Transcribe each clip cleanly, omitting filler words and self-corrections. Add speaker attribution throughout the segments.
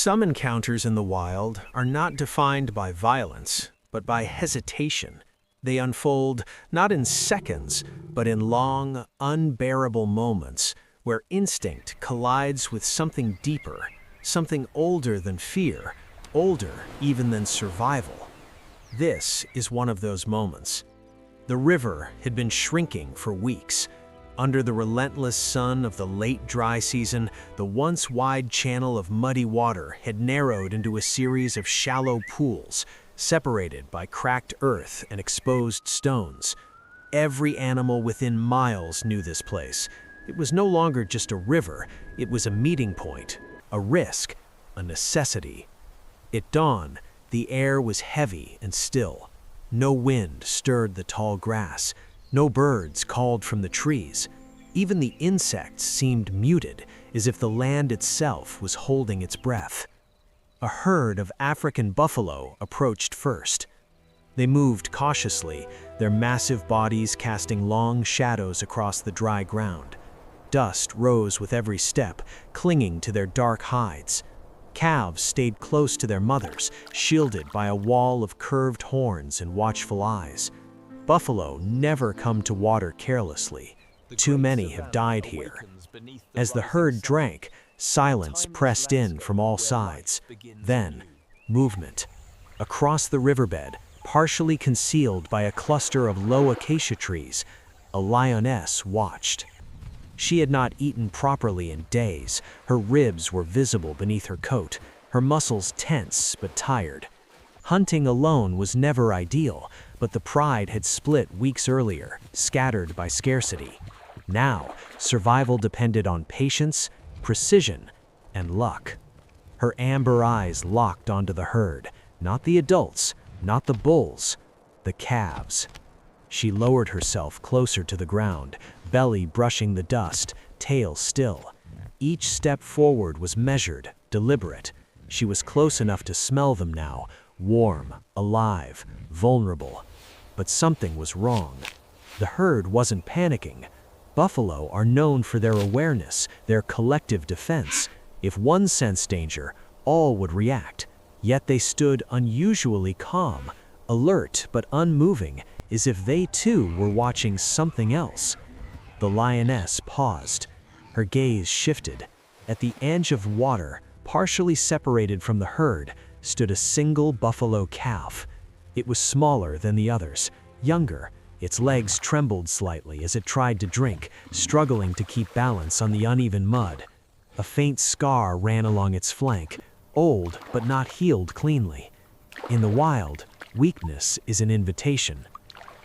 Speaker 1: Some encounters in the wild are not defined by violence, but by hesitation. They unfold not in seconds, but in long, unbearable moments where instinct collides with something deeper, something older than fear, older even than survival. This is one of those moments. The river had been shrinking for weeks. Under the relentless sun of the late dry season, the once wide channel of muddy water had narrowed into a series of shallow pools, separated by cracked earth and exposed stones. Every animal within miles knew this place. It was no longer just a river, it was a meeting point, a risk, a necessity. At dawn, the air was heavy and still. No wind stirred the tall grass. No birds called from the trees. Even the insects seemed muted, as if the land itself was holding its breath. A herd of African buffalo approached first. They moved cautiously, their massive bodies casting long shadows across the dry ground. Dust rose with every step, clinging to their dark hides. Calves stayed close to their mothers, shielded by a wall of curved horns and watchful eyes. Buffalo never come to water carelessly. Too many have died here. As the herd drank, silence pressed in from all sides. Then, movement. Across the riverbed, partially concealed by a cluster of low acacia trees, a lioness watched. She had not eaten properly in days. Her ribs were visible beneath her coat, her muscles tense but tired. Hunting alone was never ideal, but the pride had split weeks earlier, scattered by scarcity. Now, survival depended on patience, precision, and luck. Her amber eyes locked onto the herd, not the adults, not the bulls, the calves. She lowered herself closer to the ground, belly brushing the dust, tail still. Each step forward was measured, deliberate. She was close enough to smell them now, warm, alive, vulnerable. But something was wrong. The herd wasn't panicking. Buffalo are known for their awareness, their collective defense. If one sensed danger, all would react. Yet they stood unusually calm, alert but unmoving, as if they too were watching something else. The lioness paused. Her gaze shifted. At the edge of water, partially separated from the herd, stood a single buffalo calf. It was smaller than the others, younger. Its legs trembled slightly as it tried to drink, struggling to keep balance on the uneven mud. A faint scar ran along its flank, old but not healed cleanly. In the wild, weakness is an invitation.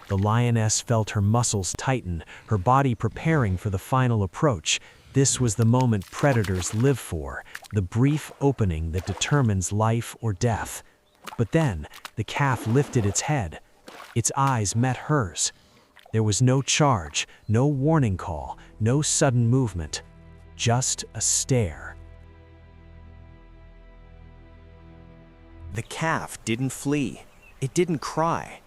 Speaker 1: The lioness felt her muscles tighten, her body preparing for the final approach. This was the moment predators live for, the brief opening that determines life or death. But then, the calf lifted its head. Its eyes met hers. There was no charge, no warning call, no sudden movement. Just a stare.
Speaker 2: The calf didn't flee. It didn't cry.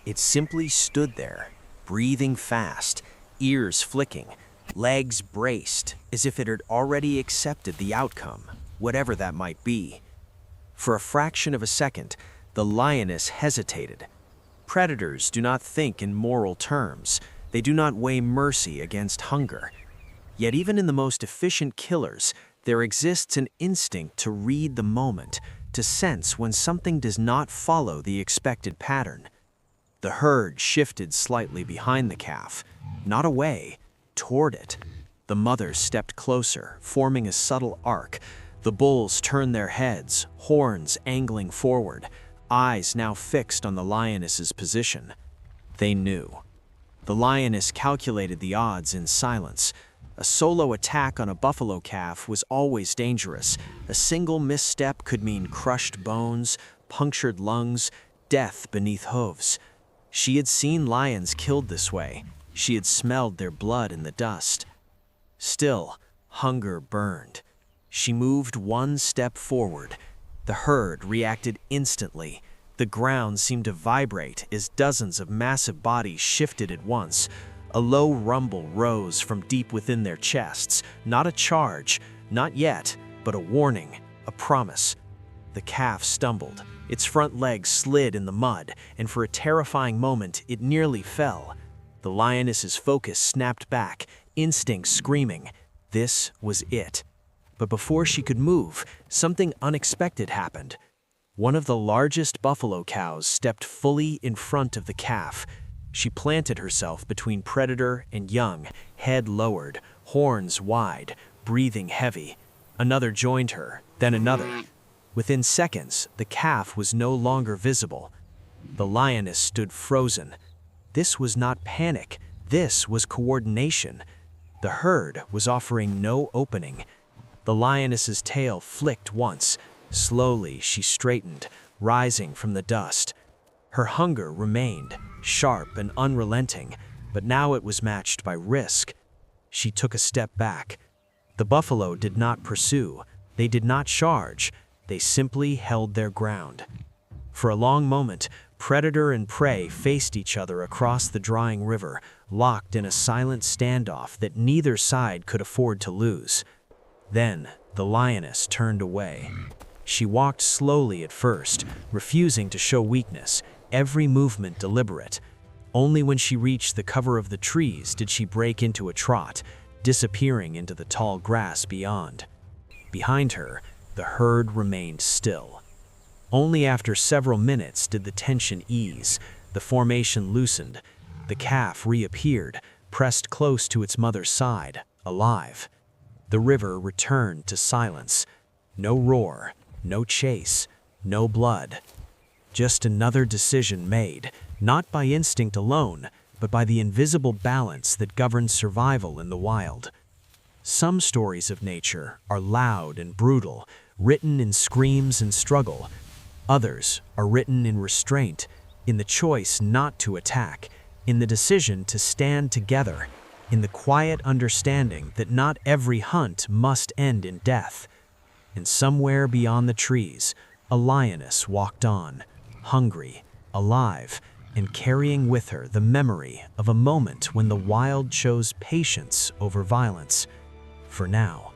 Speaker 2: It simply stood there, breathing fast, ears flicking, legs braced, as if it had already accepted the outcome, whatever that might be. For a fraction of a second, the lioness hesitated. Predators do not think in moral terms. They do not weigh mercy against hunger. Yet even in the most efficient killers, there exists an instinct to read the moment, to sense when something does not follow the expected pattern. The herd shifted slightly behind the calf, not away, toward it. The mothers stepped closer, forming a subtle arc. The bulls turned their heads, horns angling forward, eyes now fixed on the lioness's position. They knew. The lioness calculated the odds in silence. A solo attack on a buffalo calf was always dangerous. A single misstep could mean crushed bones, punctured lungs, death beneath hooves. She had seen lions killed this way. She had smelled their blood in the dust. Still, hunger burned. She moved one step forward. The herd reacted instantly. The ground seemed to vibrate as dozens of massive bodies shifted at once. A low rumble rose from deep within their chests, not a charge, not yet, but a warning. a promise. The calf stumbled. Its front legs slid in the mud, and for a terrifying moment, it nearly fell. The lioness's focus snapped back, instinct screaming. This was it. But before she could move, something unexpected happened. One of the largest buffalo cows stepped fully in front of the calf. She planted herself between predator and young, head lowered, horns wide, breathing heavy. Another joined her, then another. Within seconds, the calf was no longer visible. The lioness stood frozen. This was not panic. This was coordination. The herd was offering no opening. The lioness's tail flicked once. Slowly, she straightened, rising from the dust. Her hunger remained, sharp and unrelenting, but now it was matched by risk. She took a step back. The buffalo did not pursue. They did not charge. They simply held their ground. For a long moment, predator and prey faced each other across the drying river, locked in a silent standoff that neither side could afford to lose. Then, the lioness turned away. She walked slowly at first, refusing to show weakness, every movement deliberate. Only when she reached the cover of the trees did she break into a trot, disappearing into the tall grass beyond. Behind her, the herd remained still. Only after several minutes did the tension ease. The formation loosened. The calf reappeared, pressed close to its mother's side, alive. The river returned to silence. No roar, no chase, no blood. Just another decision made, not by instinct alone, but by the invisible balance that governs survival in the wild. Some stories of nature are loud and brutal, written in screams and struggle. Others are written in restraint, in the choice not to attack, in the decision to stand together, in the quiet understanding that not every hunt must end in death. And somewhere beyond the trees, a lioness walked on, hungry, alive, and carrying with her the memory of a moment when the wild chose patience over violence. For now.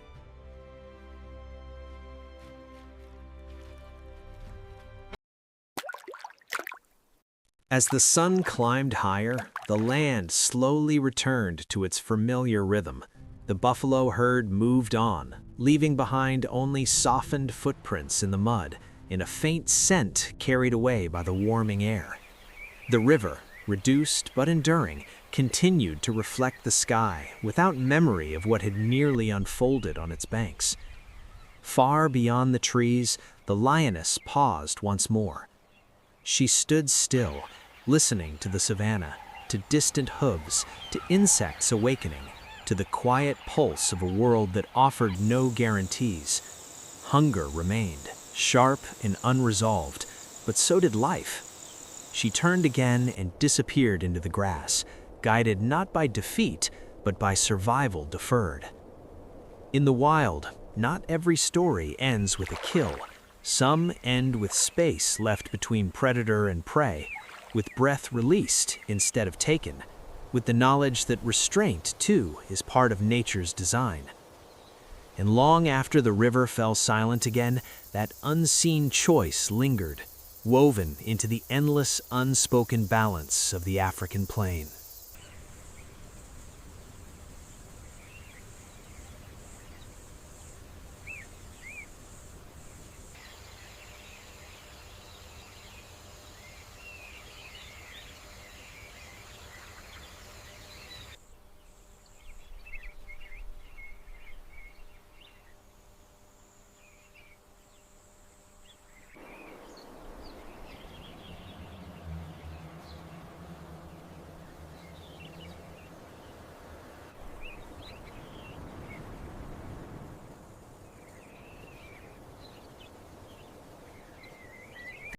Speaker 1: As the sun climbed higher, the land slowly returned to its familiar rhythm. The buffalo herd moved on, leaving behind only softened footprints in the mud and a faint scent carried away by the warming air. The river, reduced but enduring, continued to reflect the sky without memory of what had nearly unfolded on its banks. Far beyond the trees, the lioness paused once more. She stood still, listening to the savanna, to distant hooves, to insects awakening, to the quiet pulse of a world that offered no guarantees. Hunger remained, sharp and unresolved, but so did life. She turned again and disappeared into the grass, guided not by defeat, but by survival deferred. In the wild, not every story ends with a kill. Some end with space left between predator and prey, with breath released instead of taken, with the knowledge that restraint, too, is part of nature's design. And long after the river fell silent again, that unseen choice lingered, woven into the endless, unspoken balance of the African plain.